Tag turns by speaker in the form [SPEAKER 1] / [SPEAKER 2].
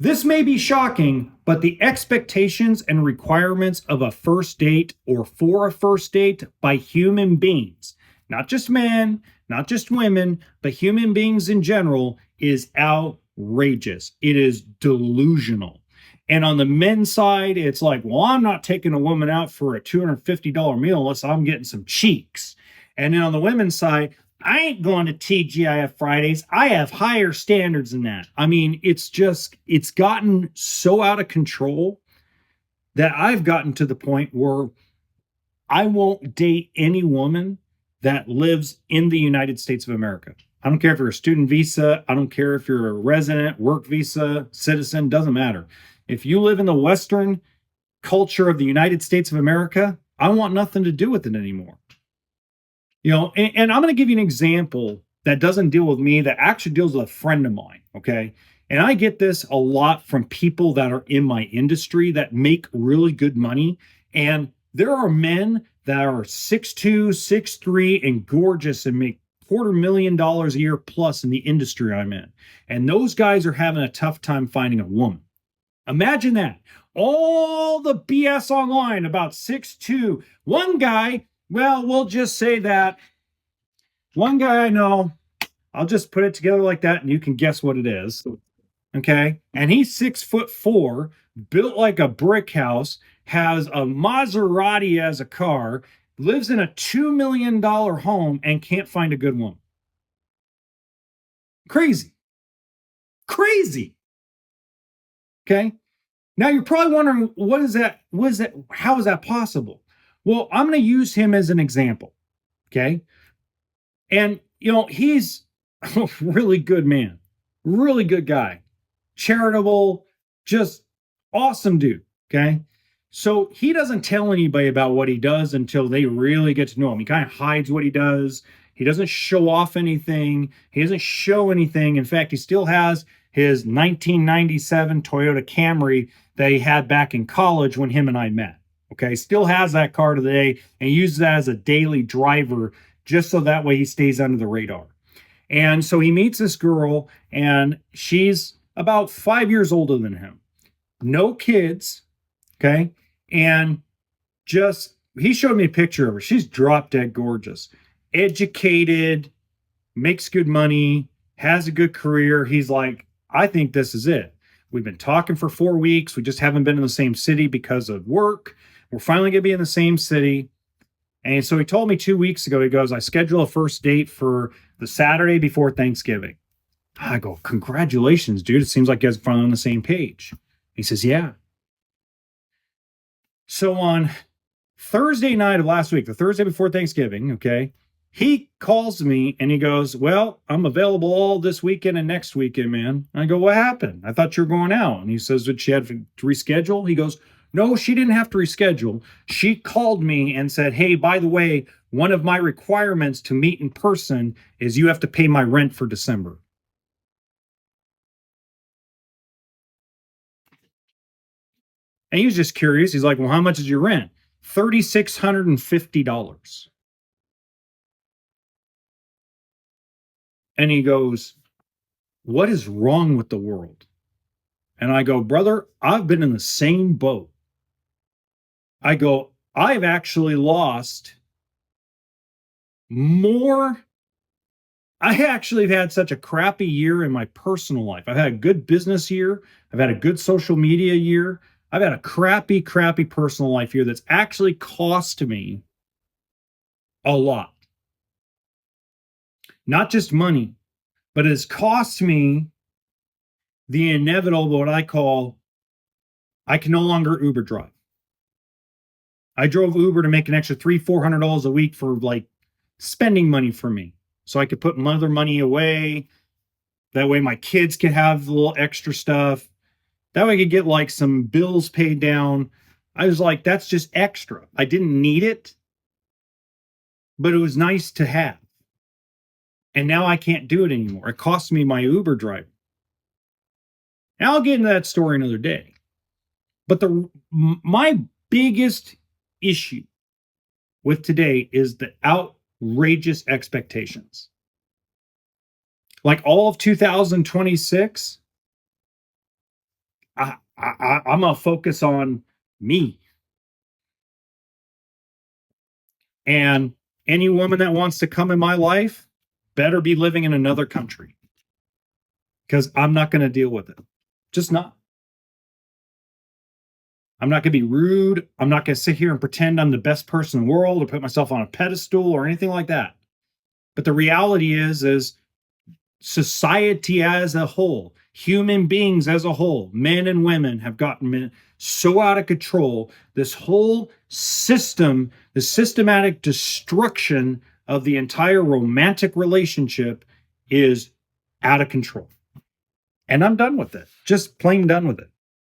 [SPEAKER 1] This may be shocking, but the expectations and requirements of a first date or for a first date by human beings, not just men, not just women, but human beings in general, is outrageous. It is delusional. And on the men's side, it's like, well, I'm not taking a woman out for a $250 meal unless I'm getting some cheeks. And then on the women's side, I ain't going to TGIF Fridays. I have higher standards than that. I mean, it's gotten so out of control that I've gotten to the point where I won't date any woman that lives in the United States of America. I don't care if you're a student visa. I don't care if you're a resident, work visa, citizen, doesn't matter. If you live in the Western culture of the United States of America, I want nothing to do with it anymore. And I'm going to give you an example that doesn't deal with me, that actually deals with a friend of mine. Okay. And I get this a lot from people that are in my industry that make really good money. And there are men that are 6'2", 6'3", and gorgeous and make $250,000 a year plus in the industry I'm in. And those guys are having a tough time finding a woman. Imagine that. All the BS online about 6'2". One guy, well, we'll just say that one guy I know, I'll just put it together like that and you can guess what it is. Okay. And he's 6'4", built like a brick house, has a Maserati as a car, lives in a $2 million home, and can't find a good woman. Crazy. Crazy. Okay. Now you're probably wondering, what is that? How is that possible? Well, I'm going to use him as an example. Okay. And, he's a really good man, really good guy, charitable, just awesome dude. Okay. So he doesn't tell anybody about what he does until they really get to know him. He kind of hides what he does. He doesn't show off anything. He doesn't show anything. In fact, he still has his 1997 Toyota Camry that he had back in college when him and I met. Okay, still has that car today and uses that as a daily driver just so that way he stays under the radar. And so he meets this girl, and she's about 5 years older than him. No kids, okay? And just, he showed me a picture of her. She's drop dead gorgeous, educated, makes good money, has a good career. He's like, I think this is it. We've been talking for 4 weeks. We just haven't been in the same city because of work. We're finally going to be in the same city. And so he told me 2 weeks ago, he goes, I schedule a first date for the Saturday before Thanksgiving. I go, congratulations, dude. It seems like you guys are finally on the same page. He says, yeah. So on Thursday night of last week, the Thursday before Thanksgiving, okay, he calls me and he goes, well, I'm available all this weekend and next weekend, man. I go, what happened? I thought you were going out. And he says, did she have to reschedule? He goes, no, she didn't have to reschedule. She called me and said, hey, by the way, one of my requirements to meet in person is you have to pay my rent for December. And he was just curious. He's like, well, how much is your rent? $3,650. And he goes, what is wrong with the world? And I go, brother, I've been in the same boat. I go, I've actually lost more. I actually have had such a crappy year in my personal life. I've had a good business year. I've had a good social media year. I've had a crappy personal life year that's actually cost me a lot. Not just money, but it has cost me the inevitable, what I call, I can no longer Uber drive. I drove Uber to make an extra $300-$400 a week for like spending money for me, so I could put other money away. That way my kids could have a little extra stuff. That way I could get like some bills paid down. I was like, that's just extra. I didn't need it, but it was nice to have. And now I can't do it anymore. It costs me my Uber driver. And I'll get into that story another day. But my biggest issue with today is the outrageous expectations. Like all of 2026, I'm gonna focus on me. And any woman that wants to come in my life better be living in another country because I'm not going to deal with it. Just not. I'm not going to be rude. I'm not going to sit here and pretend I'm the best person in the world or put myself on a pedestal or anything like that. But the reality is society as a whole, human beings as a whole, men and women have gotten so out of control. This whole system, the systematic destruction of the entire romantic relationship is out of control. And I'm done with it. Just plain done with it.